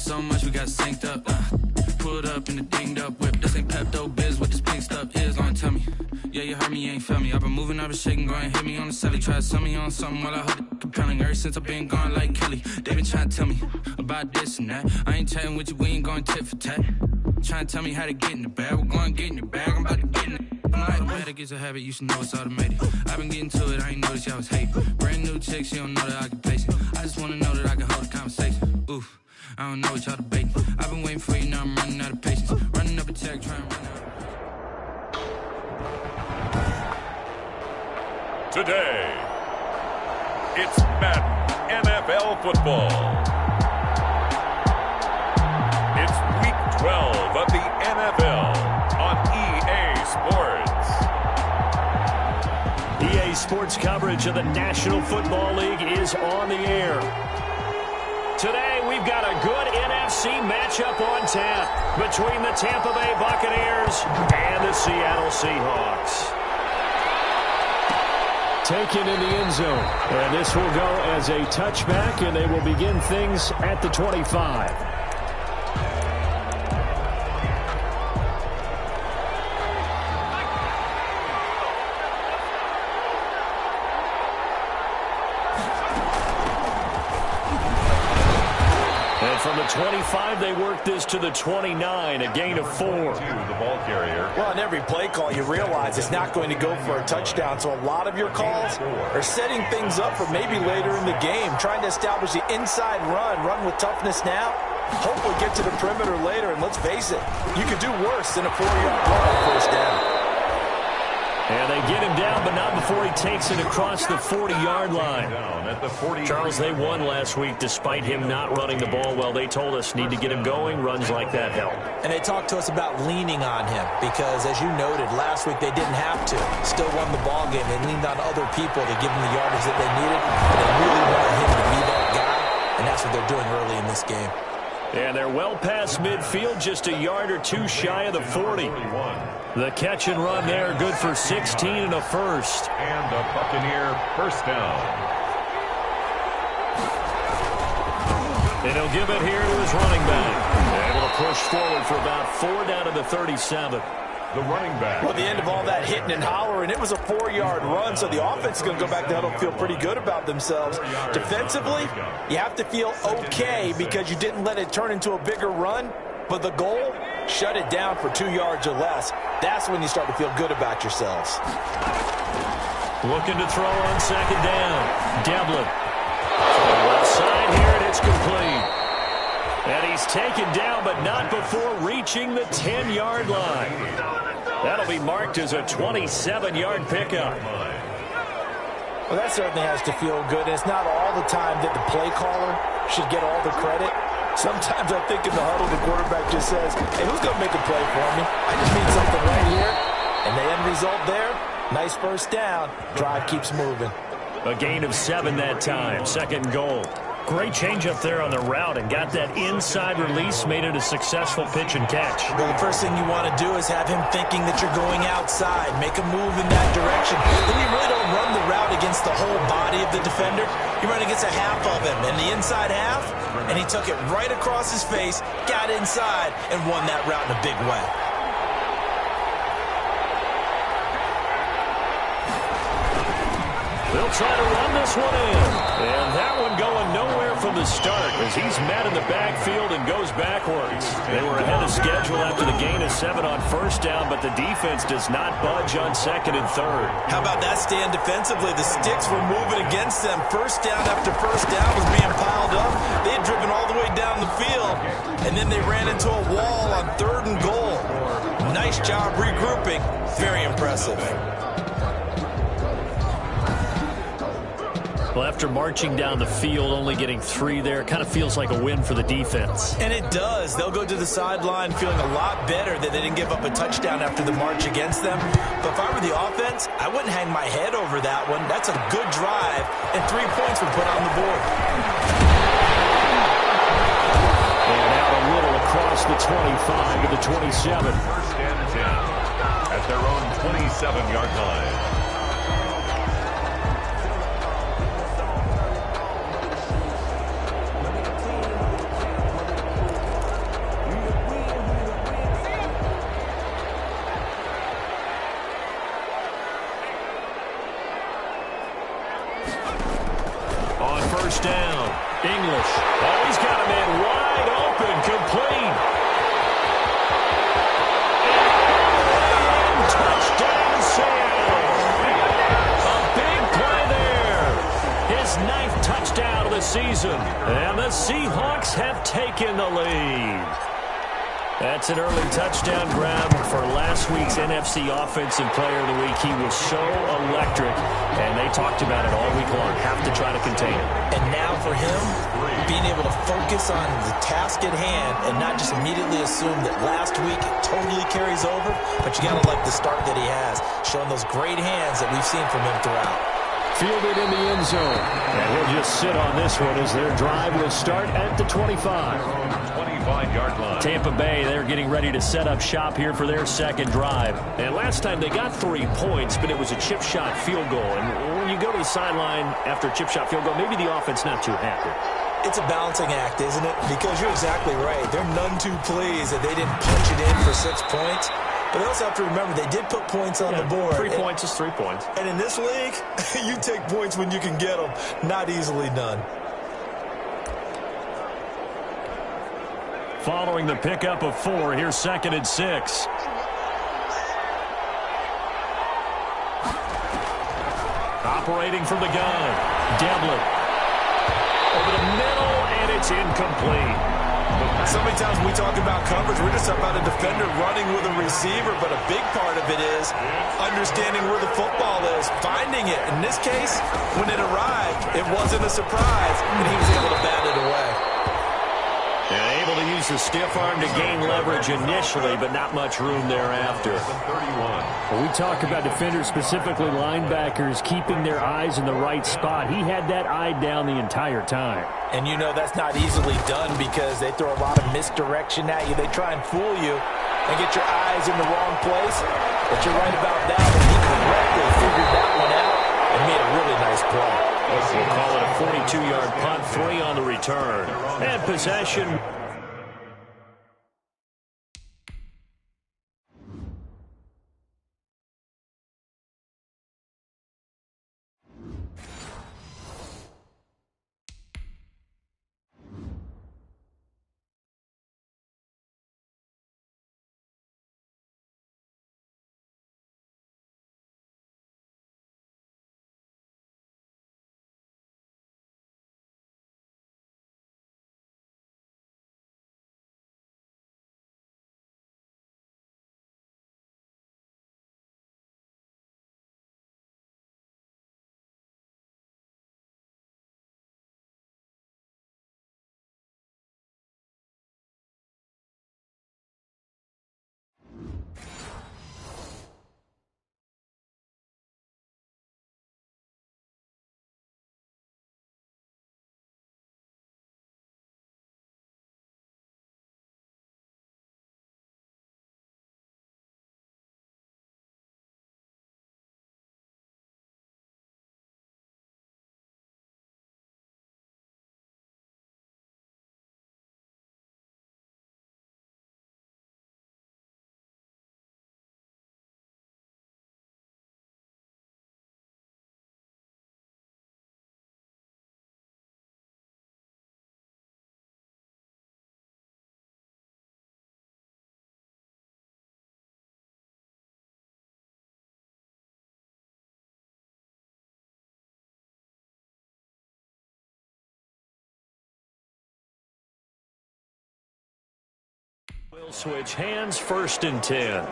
so much we got synced up. Pulled up in the dinged up whip. This ain't Pepto Biz, what this pink stuff is. Don't tell me. Yeah, you heard me, you ain't felt me. I've been moving, I've been shaking, go and hit me on the celly. Try to sell me on something while I hold it compelling. Ever since I've been gone like Kelly, they been trying to tell me about this and that. I ain't chatting with you, we ain't going tit for tat. Trying to tell me how to get in the bag. We're going to get in the bag, I'm about to get in it. I'm like, automatic is a habit, you should know it's automated. I've been getting to it, I ain't noticed y'all was hating. Brand new chick, she don't know that I can place it. I just wanna know that I can hold a conversation. Oof, I don't know what y'all debating. I've been waiting for you, now I'm running out of patience. Running up a check, trying to run out. Today, it's Madden NFL football. It's week 12 of the NFL on EA Sports. EA Sports coverage of the National Football League is on the air. Today, we've got a good NFC matchup on tap between the Tampa Bay Buccaneers and the Seattle Seahawks. Taken in the end zone, and this will go as a touchback, and they will begin things at the 25. From the 25, they work this to the 29, a gain of 4. The ball carrier. Well, in every play call, you realize it's not going to go for a touchdown, so a lot of your calls are setting things up for maybe later in the game, trying to establish the inside run with toughness now. Hopefully get to the perimeter later, and let's face it, you could do worse than a 4-yard run on first down. And they get him down, but not before he takes it across the 40-yard line. Charles, they won last week despite him not running the ball well. They told us need to get him going. Runs like that help. And they talked to us about leaning on him because, as you noted, last week they didn't have to. Still won the ball game. They leaned on other people to give them the yardage that they needed. But they really wanted him to be that guy, and that's what they're doing early in this game. And they're well past midfield, just a yard or two shy of the 40. The catch and run there, good for 16 and a first. And the Buccaneer first down. And he'll give it here to his running back. Able to push forward for about 4 down to the 37. The running back. Well, the end of all that hitting and hollering, it was a 4-yard run, so the offense is going to go back to huddle and feel pretty good about themselves. Defensively, you have to feel okay because you didn't let it turn into a bigger run, but the goal, shut it down for 2 yards or less. That's when you start to feel good about yourselves. Looking to throw on second down. Devlin. Left side here, and it's complete. And he's taken down, but not before reaching the 10-yard line. That'll be marked as a 27-yard pickup. Well, that certainly has to feel good. And it's not all the time that the play caller should get all the credit. Sometimes I think in the huddle, the quarterback just says, hey, who's going to make a play for me? I just need something right here. And the end result there, nice first down. Drive keeps moving. A gain of 7 that time. Second goal. Great change up there on the route and got that inside release, made it a successful pitch and catch. Well, the first thing you want to do is have him thinking that you're going outside, make a move in that direction. Then you really don't run the route against the whole body of the defender. You run against a half of him, and the inside half, and he took it right across his face, got inside, and won that route in a big way. They'll try to run this one in. And that one going nowhere from the start as he's met in the backfield and goes backwards. They were ahead of schedule after the gain of 7 on first down, but the defense does not budge on second and third. How about that stand defensively? The sticks were moving against them. First down after first down was being piled up. They had driven all the way down the field, and then they ran into a wall on 3rd and goal. Nice job regrouping. Very impressive. Well, after marching down the field, only getting 3 there, kind of feels like a win for the defense. And it does. They'll go to the sideline feeling a lot better that they didn't give up a touchdown after the march against them. But if I were the offense, I wouldn't hang my head over that one. That's a good drive, and 3 points were put on the board. And out a little across the 25 to the 27. First and 10 at their own 27-yard line. have taken the lead. That's an early touchdown grab for last week's NFC Offensive Player of the Week. He was so electric, and they talked about it all week long. Have to try to contain it. And now for him, being able to focus on the task at hand and not just immediately assume that last week it totally carries over, but you got to like the start that he has, showing those great hands that we've seen from him throughout. Fielded in the end zone. And he'll just sit on this one as their drive will start at the 25. 25-yard line. Tampa Bay, they're getting ready to set up shop here for their second drive. And last time they got 3 points, but it was a chip shot field goal. And when you go to the sideline after a chip shot field goal, maybe the offense not too happy. It's a balancing act, isn't it? Because you're exactly right. They're none too pleased that they didn't punch it in for 6 points. But they also have to remember they did put points on the board. 3 points is 3 points. And in this league, you take points when you can get them. Not easily done. Following the pickup of 4, here's 2nd and 6. Operating from the gun. Devlin. Over the middle, and it's incomplete. So many times when we talk about coverage, we're just about a defender running with a receiver, but a big part of it is understanding where the football is, finding it. In this case, when it arrived, it wasn't a surprise, and he was able to bat it away. And able to use the stiff arm to gain leverage initially, but not much room thereafter. When we talk about defenders, specifically linebackers, keeping their eyes in the right spot, he had that eye down the entire time. And you know that's not easily done because they throw a lot of misdirection at you. They try and fool you and get your eyes in the wrong place. But you're right about that. And he correctly figured that one out and made a really nice play. We'll call it a 42-yard punt, 3 on the return. And possession. We'll switch hands, 1st and 10.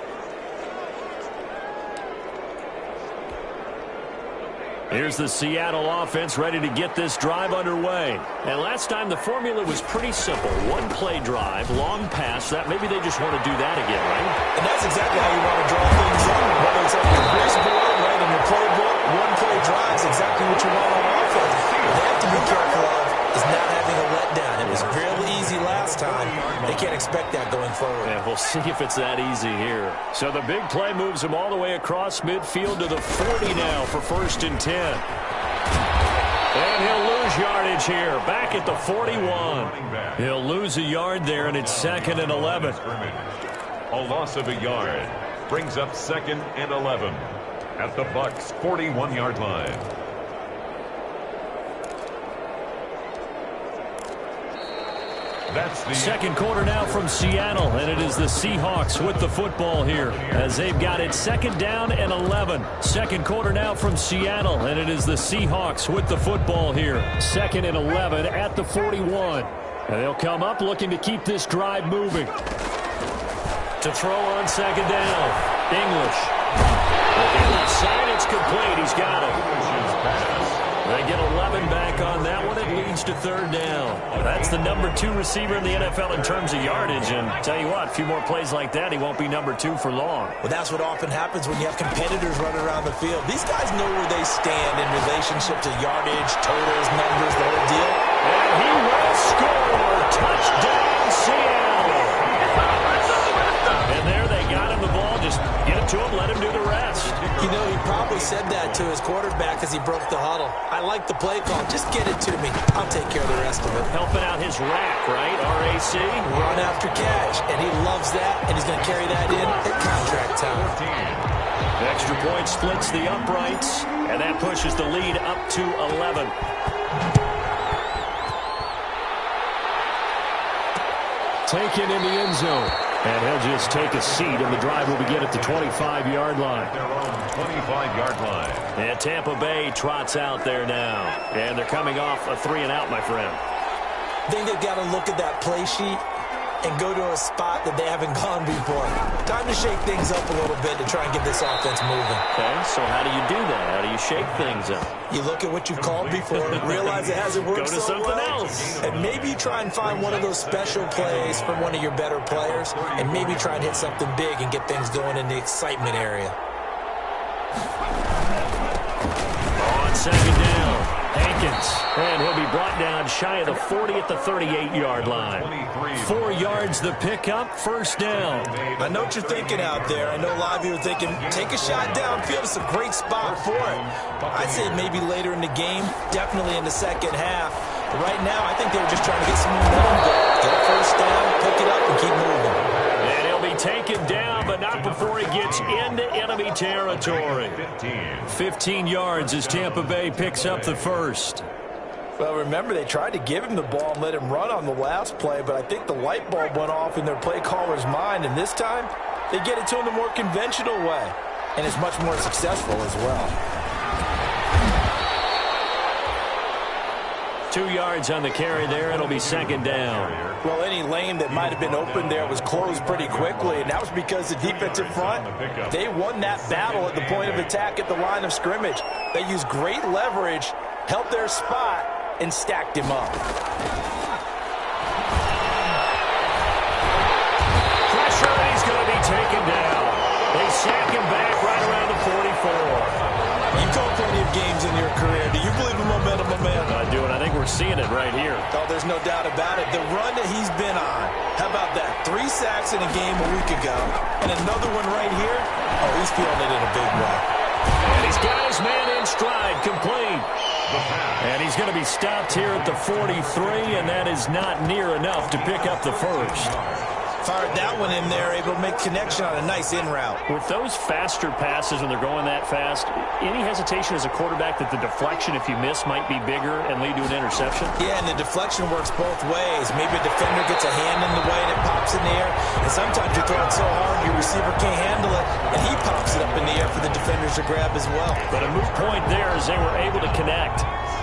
Here's the Seattle offense ready to get this drive underway. And last time the formula was pretty simple. 1-play drive, long pass. That maybe they just want to do that again, right? And that's exactly how you want to draw things up. Whether it's on your grease board, right, in your playbook, 1-play drive is exactly what you want on offense. What they have to be careful of is not having a letdown. It was real easy last time. They can't expect that going forward. Yeah, we'll see if it's that easy here. So the big play moves him all the way across midfield to the 40 now for 1st and 10. And he'll lose yardage here. Back at the 41. He'll lose a yard there, and it's 2nd and 11. A loss of a yard brings up 2nd and 11 at the Bucs' 41-yard line. That's the second quarter now from Seattle, and it is the Seahawks with the football here as they've got it 2nd down and 11. Second quarter now from Seattle, and it is the Seahawks with the football here. 2nd and 11 at the 41. And they'll come up looking to keep this drive moving. To throw on second down. English. Looking left side, it's complete. He's got it. They get 11 back on that one. It leads to third down. That's the number 2 receiver in the NFL in terms of yardage. And tell you what, a few more plays like that, he won't be number 2 for long. Well, that's what often happens when you have competitors running around the field. These guys know where they stand in relationship to yardage, totals, numbers, the whole deal. And he will score. Touchdown, Seattle. And there they got him the ball. Just get it to him, let him do the rest. You know, he probably said that to his quarterback as he broke the huddle. I like the play call. Just get it to me. I'll take care of the rest of it. Helping out his rack, right? RAC. Run after catch. And he loves that, and he's going to carry that in at contract time. Extra point splits the uprights, and that pushes the lead up to 11. Taken in the end zone. And he'll just take a seat, and the drive will begin at the 25-yard line. Their own 25-yard line. And Tampa Bay trots out there now. And they're coming off a 3-and-out, my friend. I think they've got to look at that play sheet and go to a spot that they haven't gone before. Time to shake things up a little bit to try and get this offense moving. Okay, so how do you do that? How do you shake things up? You look at what you've called before, realize it hasn't worked Go to so something well, else. and maybe try and find one of those special plays from one of your better players, and maybe try and hit something big and get things going in the excitement area. On second down, Hankins. And he'll be brought down shy of the 40 at the 38-yard line. 4 yards the pickup, first down. I know what you're thinking out there. I know a lot of you are thinking, take a shot downfield. It's a great spot for it. I'd say maybe later in the game, definitely in the second half. But right now, I think they were just trying to get some momentum going. Get a first down, pick it up, and keep moving. And he'll be taken down, but not before he gets into enemy territory. 15 yards as Tampa Bay picks up the first. Well, remember, they tried to give him the ball and let him run on the last play, but I think the light bulb went off in their play caller's mind, and this time, they get it to him the more conventional way, and it's much more successful as well. 2 yards on the carry there. It'll be second down. Well, any lane that might have been open there was closed pretty quickly, and that was because the defensive front, they won that battle at the point of attack at the line of scrimmage. They used great leverage, held their spot, and stacked him up. Pressure, and he's going to be taken down. They sack him back right around the 44. You've called plenty of games in your career. Do you believe in momentum? I do, and I think we're seeing it right here. Oh, there's no doubt about it. The run that he's been on. How about that? 3 sacks in a game a week ago, and another one right here. Oh, he's feeling it in a big way. And he's got his man in stride, complete. And he's going to be stopped here at the 43, and that is not near enough to pick up the first. Fired that one in there, able to make connection on a nice in route. With those faster passes when they're going that fast, any hesitation as a quarterback that the deflection, if you miss, might be bigger and lead to an interception? Yeah, and the deflection works both ways. Maybe a defender gets a hand in the way and it pops in the air, and sometimes you throw it so hard your receiver can't handle it, and he pops it up in the air for the defenders to grab as well. But a moot point there as they were able to connect.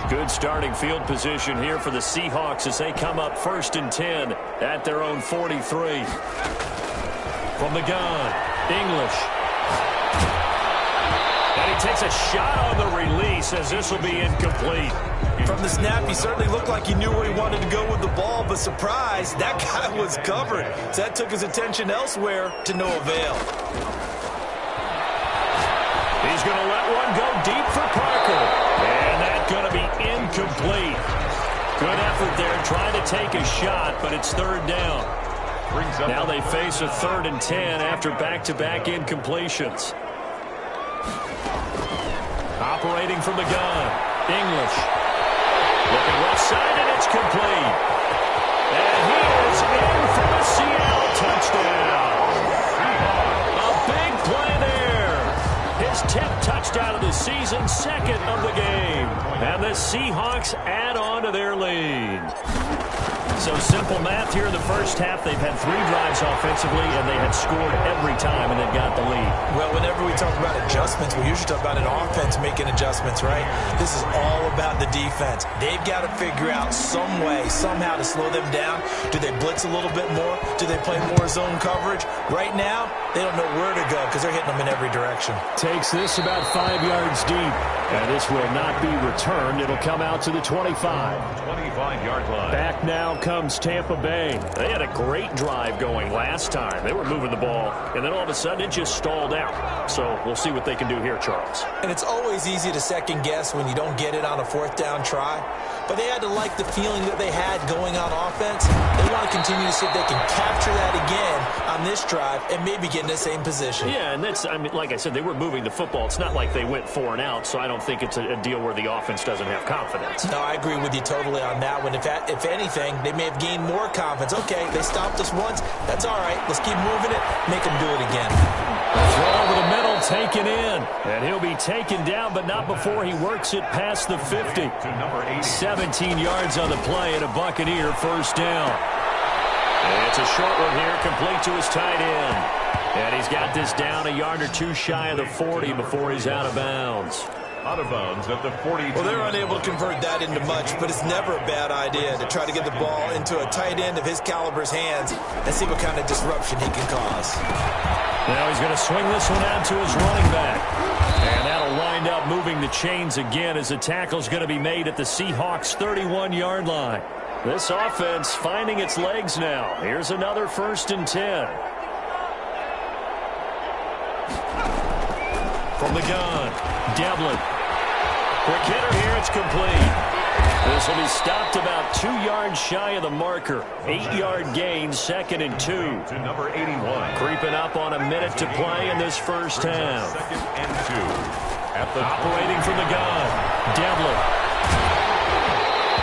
Good starting field position here for the Seahawks as they come up 1st and 10 at their own 43. From the gun, English. And he takes a shot on the release as this will be incomplete. From the snap, he certainly looked like he knew where he wanted to go with the ball, but surprise, that guy was covered. So that took his attention elsewhere to no avail. He's going to let one go deep for Parker. And that's going to be incomplete. Good effort there trying to take a shot, but it's third down. Now they face a 3rd and 10 after back-to-back incompletions. Operating from the gun, English. Looking left side, and it's complete. And he is in for a Seattle touchdown. A big play there. His 10th touchdown of the season, 2nd of the game. And the Seahawks add on to their lead. So simple math here in the first half. They've had 3 drives offensively, and they had scored every time, and they've got the lead. Well, whenever we talk about adjustments, we usually talk about an offense making adjustments, right? This is all about the defense. They've got to figure out some way, somehow to slow them down. Do they blitz a little bit more? Do they play more zone coverage? Right now, they don't know where to go because they're hitting them in every direction. Takes this about 5 yards deep. And this will not be returned. It'll come out to the 25. 25-yard line. Back now comes Tampa Bay. They had a great drive going last time. They were moving the ball, and then all of a sudden it just stalled out. So we'll see what they can do here, Charles. And it's always easy to second guess when you don't get it on a 4th down try. But they had to like the feeling that they had going on offense. They want to continue to see if they can capture that again on this drive and maybe get in the same position. Yeah, and that's, I mean, like I said, they were moving the football. It's not like they went 4 and out, so I don't think it's a deal where the offense doesn't have confidence. No, I agree with you totally on that one. If anything, they may have gained more confidence. Okay, they stopped us once. That's all right. Let's keep moving it. Make them do it again. Throw over the middle, taken in. And he'll be taken down, but not before he works it past the 50. To number 80. 17 yards on the play and a Buccaneer first down. And it's a short one here, complete to his tight end. And he's got this down a yard or 2 shy of the 40 before he's out of bounds. Out of bounds at the 42. Well, they're unable to convert that into much, but it's never a bad idea to try to get the ball into a tight end of his caliber's hands and see what kind of disruption he can cause. Now he's going to swing this one out to his running back. And that'll wind up moving the chains again as the tackle's going to be made at the Seahawks' 31-yard line. This offense finding its legs now. Here's another 1st and 10. From the gun, Devlin. Quick hitter here, it's complete. This will be stopped about 2 yards shy of the marker. 8-yard gain, 2nd and 2. To number 81. Creeping up on a minute to play in this first half. 2nd and 2. At the Operating from the gun, Devlin.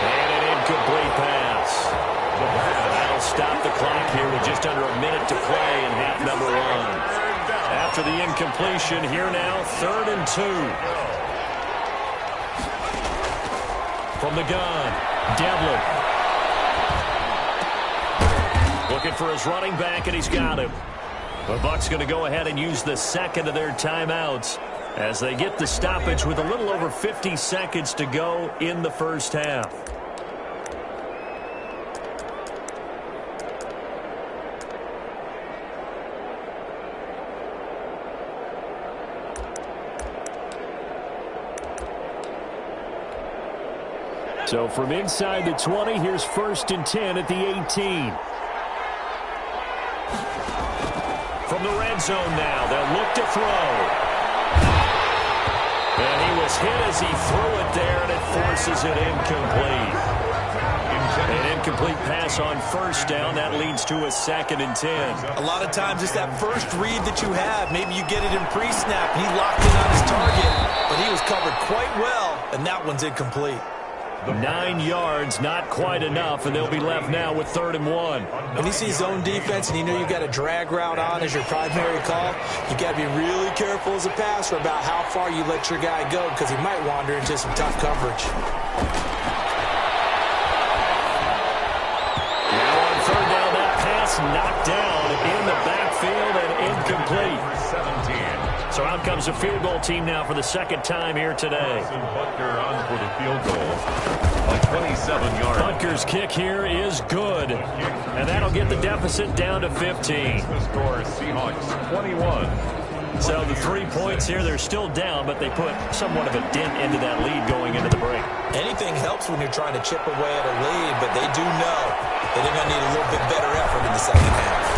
And an incomplete pass. That'll stop the clock here with just under a minute to play in half number 1. After the incompletion, here now, 3rd and 2. From the gun, Devlin. Looking for his running back, and he's got him. The Bucs going to go ahead and use the 2nd of their timeouts as they get the stoppage with a little over 50 seconds to go in the first half. So from inside the 20, here's 1st and 10 at the 18. From the red zone now, they'll look to throw. And he was hit as he threw it there, and it forces it incomplete. An incomplete pass on 1st down. That leads to a 2nd and 10. A lot of times it's that first read that you have. Maybe you get it in pre-snap. He locked in on his target, but he was covered quite well, and that one's incomplete. 9 yards, not quite enough, and they'll be left now with 3rd and 1. When you see zone defense and you know you've got a drag route on as your primary call, you got to be really careful as a passer about how far you let your guy go because he might wander into some tough coverage. Now on 3rd down, that pass knocked down in the backfield and incomplete. 17. So out comes the field goal team now for the 2nd time here today. Butker on for the field goal. A 27-yard. Butker's kick here is good. And that'll get the deficit down to 15. The score, Seahawks 21. So the 3 points here, they're still down, but they put somewhat of a dent into that lead going into the break. Anything helps when you're trying to chip away at a lead, but they do know that they're going to need a little bit better effort in the second half.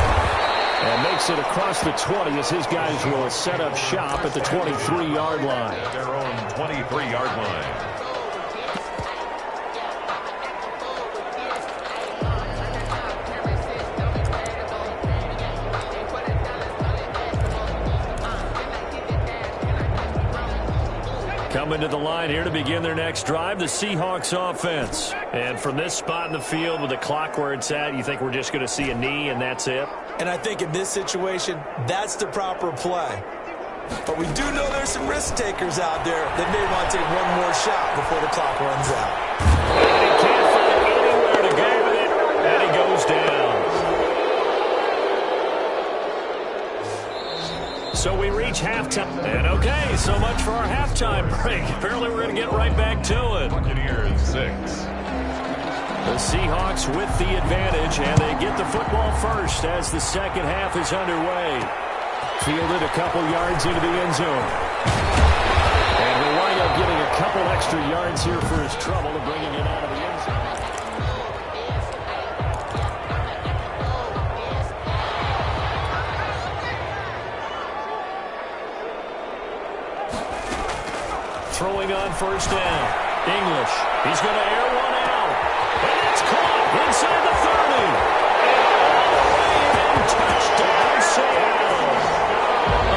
And makes it across the 20 as his guys will set up shop at the 23-yard line. Their own 23-yard line. Coming to the line here to begin their next drive, the Seahawks offense. And from this spot in the field with the clock where it's at, you think we're just going to see a knee and that's it? And I think in this situation, that's the proper play. But we do know there's some risk takers out there that may want to take one more shot before the clock runs out. And he can't find anywhere to go with it. And So we reach halftime. And okay, so much for our halftime break. Apparently we're going to get right back to it. Buccaneers 6. The Seahawks with the advantage, and they get the football first as the second half is underway. Fielded a couple yards into the end zone. And we'll wind up getting a couple extra yards here for his trouble of bringing it out of the end zone. Throwing on first down. English. He's going to air one out. And it's caught inside the 30. And touchdown, Seattle.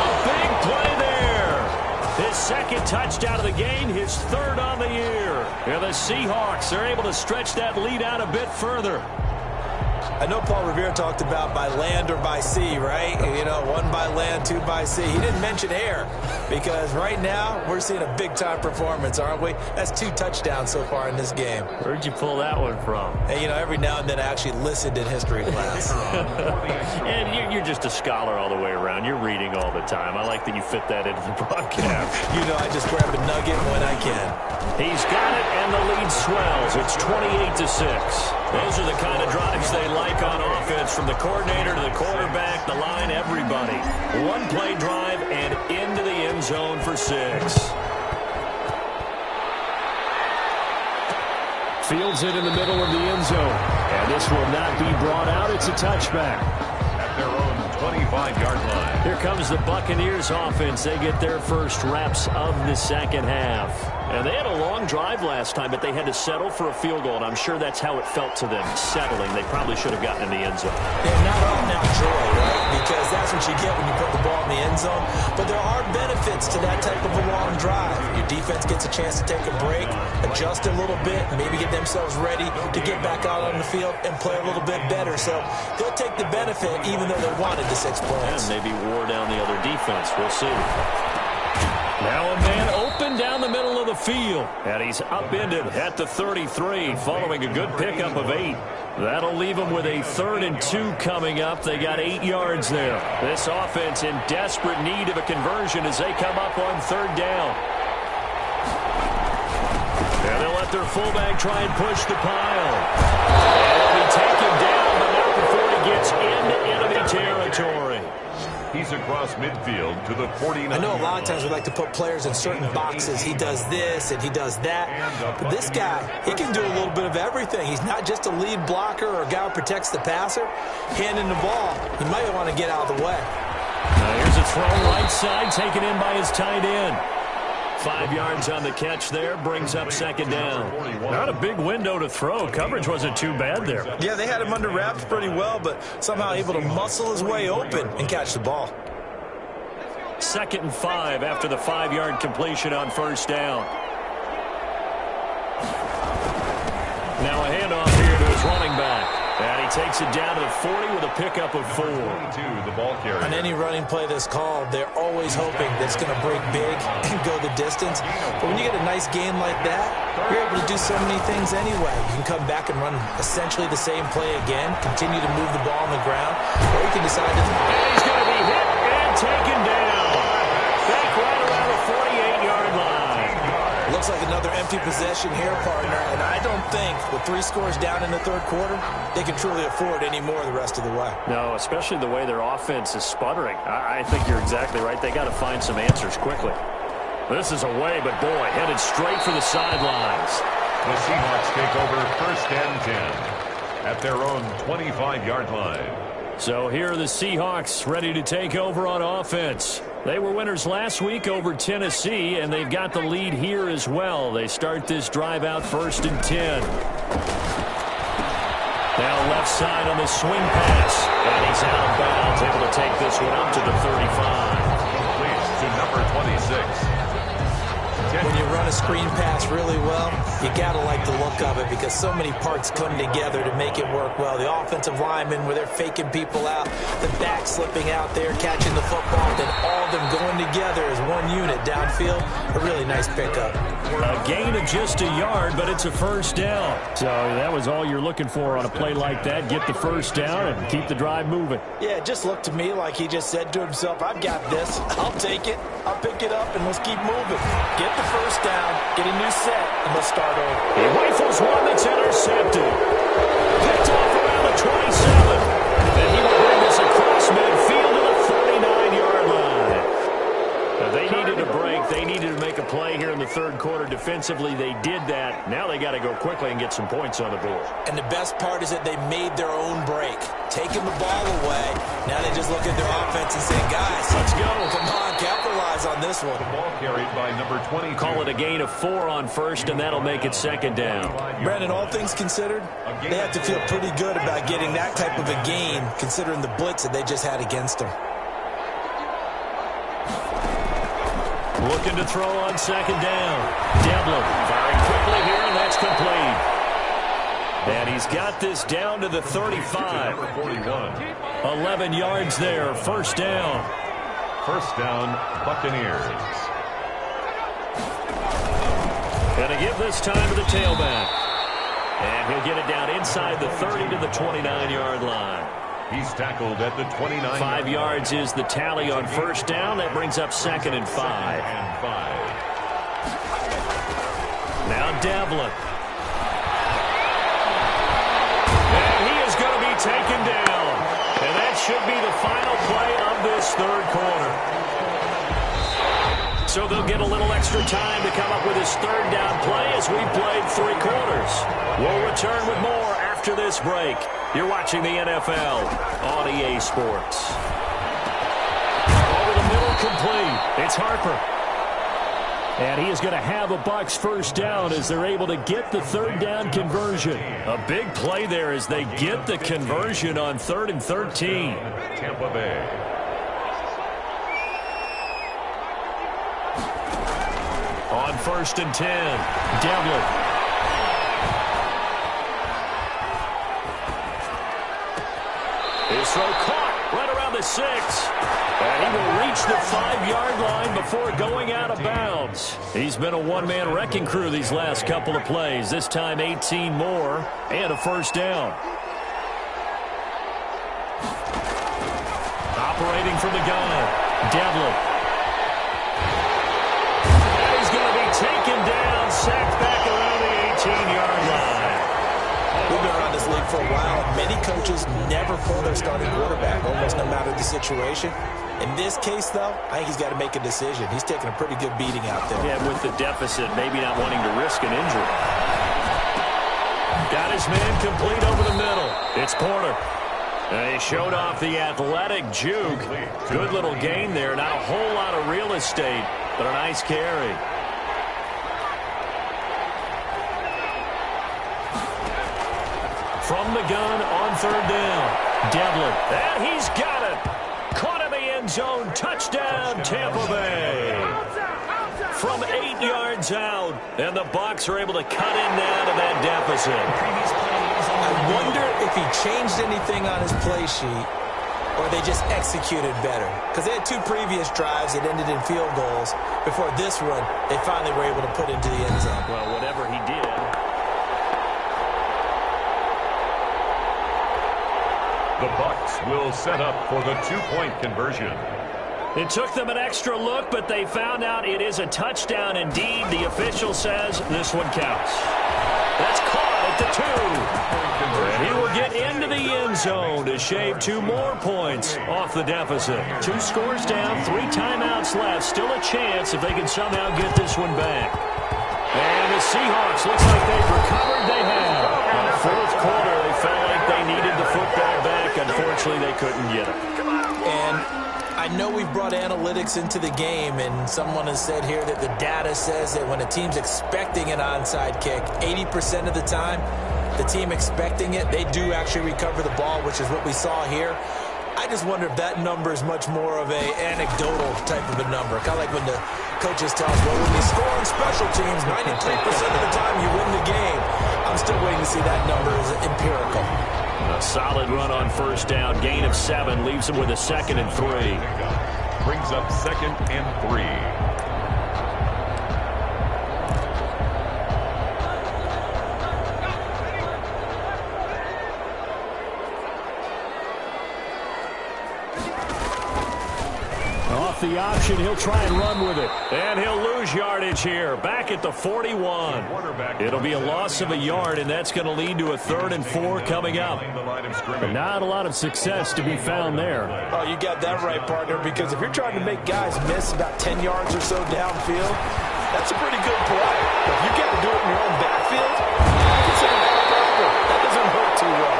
A big play there. His second touchdown of the game, his third on the year. And the Seahawks are able to stretch that lead out a bit further. I know Paul Revere talked about by land or by sea, right? You know, one by land, two by sea. He didn't mention air because right now we're seeing a big-time performance, aren't we? That's 2 touchdowns so far in this game. Where'd you pull that one from? And, you know, every now and then I actually listened in history class. And you're just a scholar all the way around. You're reading all the time. I like that you fit that into the broadcast. You know, I just grab a nugget when I can. He's got it, and the lead swells. It's 28-6. Those are the kind of drives they like on offense, from the coordinator to the quarterback, the line, everybody. One play drive and into the end zone for 6. Fields it in the middle of the end zone. And this will not be brought out. It's a touchback. At their own 25-yard line. Here comes the Buccaneers offense. They get their first reps of the second half. And they had a long drive last time, but they had to settle for a field goal, and I'm sure that's how it felt to them, settling. They probably should have gotten in the end zone. Yeah, not all now joy, right? Because that's what you get when you put the ball in the end zone. But there are benefits to that type of a long drive. Your defense gets a chance to take a break, adjust a little bit, maybe get themselves ready to get back out on the field and play a little bit better. So they'll take the benefit even though they wanted the 6 points. And maybe wore down the other defense. We'll see. Now a man open down the middle of the field. And he's upended at the 33 following a good pickup of 8. That'll leave them with a 3rd and 2 coming up. They got 8 yards there. This offense in desperate need of a conversion as they come up on 3rd down. And they'll let their fullback try and push the pile. And he'll be taken down, but not before he gets into enemy territory. He's across midfield to the 49. I know a lot of times we like to put players in certain boxes. He does this and he does that. But this guy, he can do a little bit of everything. He's not just a lead blocker or a guy who protects the passer. Handing the ball, he might want to get out of the way. Now here's a throw right side, taken in by his tight end. 5 yards on the catch there, brings up 2nd down. Not a big window to throw. Coverage wasn't too bad there. Yeah, they had him under wraps pretty well, but somehow able to muscle his way open and catch the ball. 2nd and 5 after the 5-yard completion on 1st down. Now a handoff here to his running back. And he takes it down to the 40 with a pickup of 4. The ball carrier. On any running play that's called, they're always hoping that it's going to break big and go the distance. But when you get a nice game like that, you're able to do so many things anyway. You can come back and run essentially the same play again, continue to move the ball on the ground, or you can decide to... And he's going to be hit and taken down. Back right around the 48-yard line. Looks like another empty possession here, partner, and I don't think with 3 scores down in the 3rd quarter, they can truly afford any more the rest of the way. No, especially the way their offense is sputtering. I think you're exactly right. They got to find some answers quickly. This is away, but boy, headed straight for the sidelines. The Seahawks take over 1st and 10 at their own 25-yard line. So here are the Seahawks ready to take over on offense. They were winners last week over Tennessee, and they've got the lead here as well. They start this drive out 1st and 10. Now left side on the swing pass. And he's out of bounds, able to take this one up to the 35. Complete to number 26. When you run a screen pass really well, you got to like the look of it because so many parts come together to make it work well. The offensive linemen, where they're faking people out, the back slipping out there, catching the football, then all of them going together as one unit downfield. A really nice pickup. A gain of just a yard, but it's a first down. So that was all you're looking for on a play like that. Get the first down and keep the drive moving. Yeah, it just looked to me like he just said to himself, I've got this. I'll take it. I'll pick it up, and let's keep moving. Get the first down, get a new set, and let's start over. He rifles one that's intercepted. Picked off around the 27. And he will bring this across midfield to the 49-yard line. Now, they needed a break. They needed to make a play here in the third quarter. Defensively, they did that. Now they got to go quickly and get some points on the board. And the best part is that they made their own break. Taking the ball away. Now they just look at their offense and say, guys, let's go. Come on, capitalize on this one. The ball carried by number 20. Call it a gain of 4 on first, and that'll make it second down. Brandon, all things considered, they have to feel pretty good about getting that type of a gain, considering the blitz that they just had against them. Looking to throw on second down. Devlin firing quickly here, and that's complete. And he's got this down to the 35. 11 yards there, first down. First down, Buccaneers. Going to give this time to the tailback. And he'll get it down inside the 30 to the 29-yard line. He's tackled at the 29. 5 yards is the tally on first down. That brings up second and 5. Now Devlin. And he is going to be taken down. And that should be the final play of this third quarter. So they'll get a little extra time to come up with his third down play as we played 3 quarters. We'll return with more after this break. You're watching the NFL on EA Sports. Over the middle, complete. It's Harper. And he is going to have a Bucs first down as they're able to get the third down conversion. A big play there as they get the conversion on 3rd and 13. Tampa Bay. On 1st and 10, Devlin. His throw caught right around the 6. And he will reach the 5-yard line before going out of bounds. He's been a one-man wrecking crew these last couple of plays. This time 18 more and a first down. Operating from the gun, Devlin. And he's going to be taken down, sacked back around the 18-yard line. We've been around this league for a while, and many coaches never pull their starting quarterback, almost no matter the situation. In this case, though, I think he's got to make a decision. He's taking a pretty good beating out there. Yeah, with the deficit, maybe not wanting to risk an injury. Got his man complete over the middle. It's Porter. And he showed off the athletic juke. Good little gain there. Not a whole lot of real estate, but a nice carry. From the gun on 3rd down, Devlin. And he's got it. Caught in the end zone. Touchdown, Tampa Bay. From 8 yards out. And the Bucs are able to cut him down to that deficit. I wonder if he changed anything on his play sheet or they just executed better. Because they had 2 previous drives that ended in field goals. Before this one, they finally were able to put into the end zone. Well, whatever he did. The Bucs will set up for the 2-point conversion. It took them an extra look, but they found out it is a touchdown indeed. The official says this one counts. That's caught at the 2. And he will get into the end zone to shave 2 more points off the deficit. 2 scores down, 3 timeouts left. Still a chance if they can somehow get this one back. And the Seahawks, looks like they've recovered. They have. In the 4th quarter, they felt like they needed the football back. Unfortunately, they couldn't get it. And I know we've brought analytics into the game, and someone has said here that the data says that when a team's expecting an onside kick, 80% of the time, the team expecting it, they do actually recover the ball, which is what we saw here. I just wonder if that number is much more of a anecdotal type of a number. Kind of like when the coaches tell us, well, when you score on special teams, 93% of the time you win the game. I'm still waiting to see that number as empirical. A solid run on first down. Gain of 7 leaves him with a 2nd and 3. Brings up 2nd and 3. Off the option, he'll try and run with it. And he'll lose yardage here. Back at the 41. It'll be a loss of a yard, and that's going to lead to a 3rd and 4 coming up. But not a lot of success to be found there. Oh, you got that right, partner, because if you're trying to make guys miss about 10 yards or so downfield, that's a pretty good play. But if you got to do it in your own backfield, consider that a problem. That doesn't hurt too well.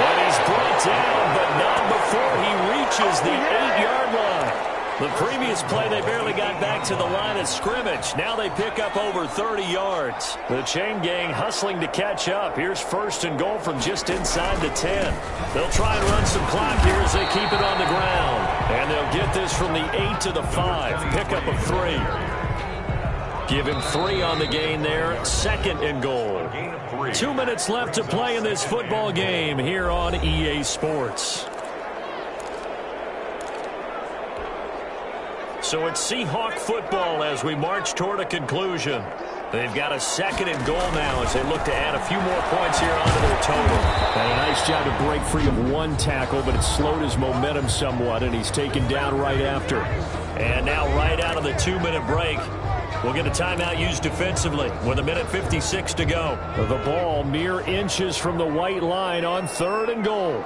And he's brought down, but not before he reaches the 8-yard line. The previous play, they barely got back to the line of scrimmage. Now they pick up over 30 yards. The chain gang hustling to catch up. Here's 1st and goal from just inside the 10. They'll try and run some clock here as they keep it on the ground. And they'll get this from the 8 to the 5. Pickup of 3. Give him 3 on the gain there. 2nd and goal. 2 minutes left to play in this football game here on EA Sports. So it's Seahawk football as we march toward a conclusion. They've got a 2nd and goal now as they look to add a few more points here onto their total. And a nice job to break free of 1 tackle, but it slowed his momentum somewhat, and he's taken down right after. And now right out of the 2-minute break, we'll get a timeout used defensively with 1:56 to go. The ball mere inches from the white line on 3rd and goal.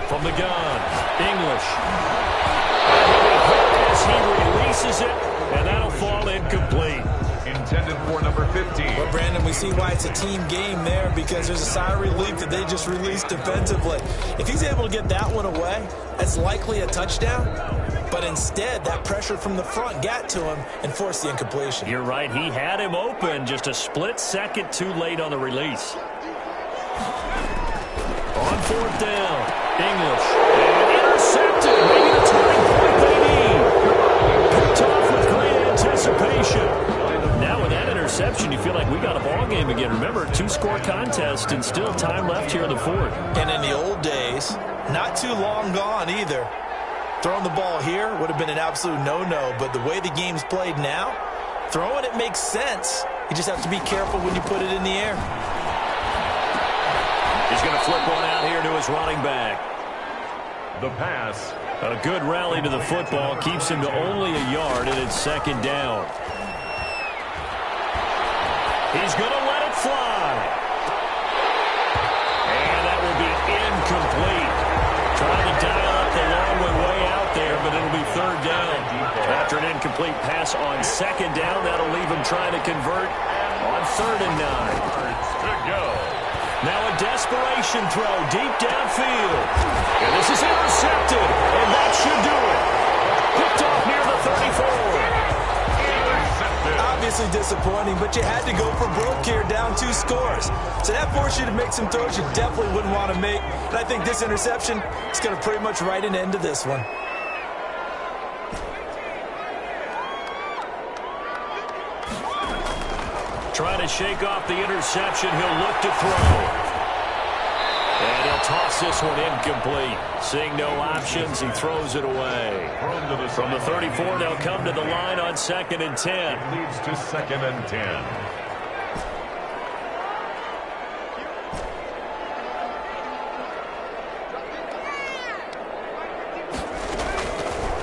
From the gun, English. As he releases it, and that'll fall incomplete. Intended for number 15. Well, Brandon, we see why it's a team game there, because there's a sigh of relief that they just released defensively. If he's able to get that one away, that's likely a touchdown. But instead, that pressure from the front got to him and forced the incompletion. You're right. He had him open, just a split second too late on the release. On 4th down, English. And intercepted. Maybe the turning point they need. Picked off with great anticipation. Now with that interception, you feel like we got a ball game again. Remember, 2-score contest and still time left here in the 4th. And in the old days, not too long gone either. Throwing the ball here would have been an absolute no-no, but the way the game's played now, throwing it makes sense. You just have to be careful when you put it in the air. He's going to flip one out here to his running back. The pass. A good rally to the football keeps him to only a yard, and it's 2nd down. He's going to let it fly. And that will be incomplete. Trying to dial up the long one way out there, but it'll be 3rd down. After an incomplete pass on 2nd down, that'll leave him trying to convert on 3rd and 9. To go. Now a desperation throw deep downfield. And this is intercepted, and that should do it. Picked off near the 34. Obviously disappointing, but you had to go for broke here, down 2 scores. So that forced you to make some throws you definitely wouldn't want to make. And I think this interception is going to pretty much write an end to this one. Trying to shake off the interception. He'll look to throw. And he'll toss this one incomplete. Seeing no options, he throws it away. From the 34, they'll come to the line on 2nd and 10. Leads to 2nd and 10.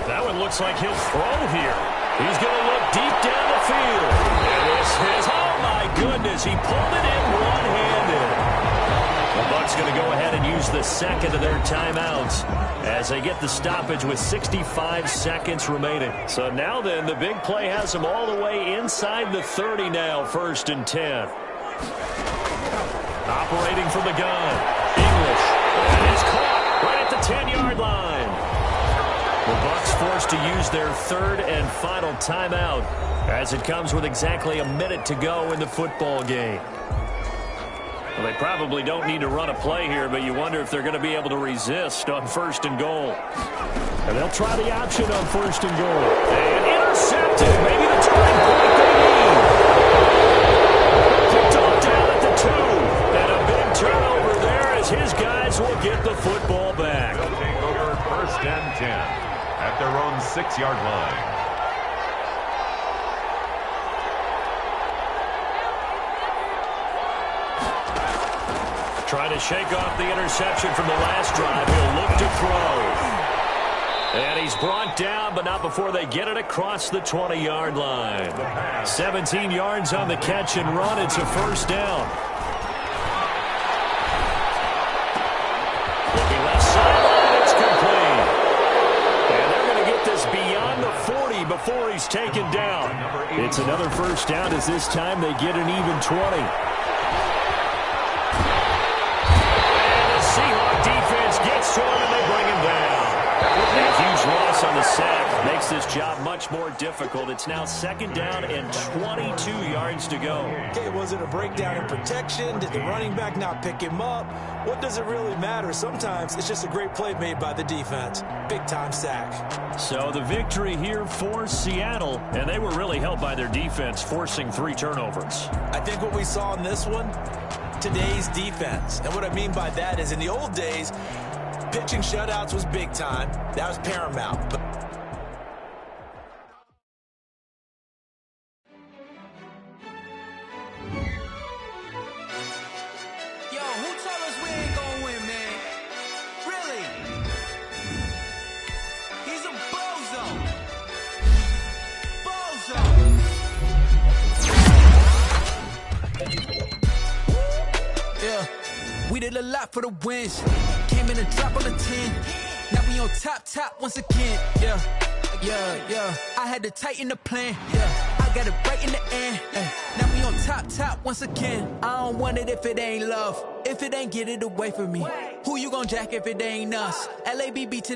That one looks like he'll throw here. He's going to look deep down the field. And this is, oh my goodness, he pulled it in one-handed. The Bucs going to go ahead and use the 2nd of their timeouts as they get the stoppage with 65 seconds remaining. So now then, the big play has them all the way inside the 30 now, 1st and 10. Operating from the gun, English. And it's caught right at the 10-yard line. The Bucs forced to use their 3rd and final timeout as it comes with exactly a minute to go in the football game. Well, they probably don't need to run a play here, but you wonder if they're going to be able to resist on 1st and goal. And they'll try the option on 1st and goal. And intercepted. Maybe the turning point they need. Picked off down at the 2. And a big turnover there as his guys will get the football back. They'll take over 1st and 10 at their own 6-yard line. Trying to shake off the interception from the last drive. He'll look to throw. And he's brought down, but not before they get it across the 20-yard line. 17 yards on the catch and run. It's a 1st down. Looking left sideline, it's complete. And they're going to get this beyond the 40 before he's taken down. It's another 1st down as this time they get an even 20. Gets to him and they bring him down. A huge loss on the sack makes this job much more difficult. It's now 2nd down and 22 yards to go. Okay, was it a breakdown in protection? Did the running back not pick him up? What does it really matter? Sometimes it's just a great play made by the defense. Big-time sack. So the victory here for Seattle, and they were really helped by their defense forcing 3 turnovers. I think what we saw in this one, today's defense. And what I mean by that is in the old days, pitching shutouts was big time. That was paramount. Yo, who told us we ain't gonna win, man? Really? He's a bozo. Yeah, we did a lot for the wins. Came in a drop on the 10. Now we on top once again. Yeah. I had to tighten the plan. Yeah, I got it right in the end. Now we on top once again. I don't want it if it ain't love. If it ain't, get it away from me. Who you gon' jack if it ain't us? LABB to the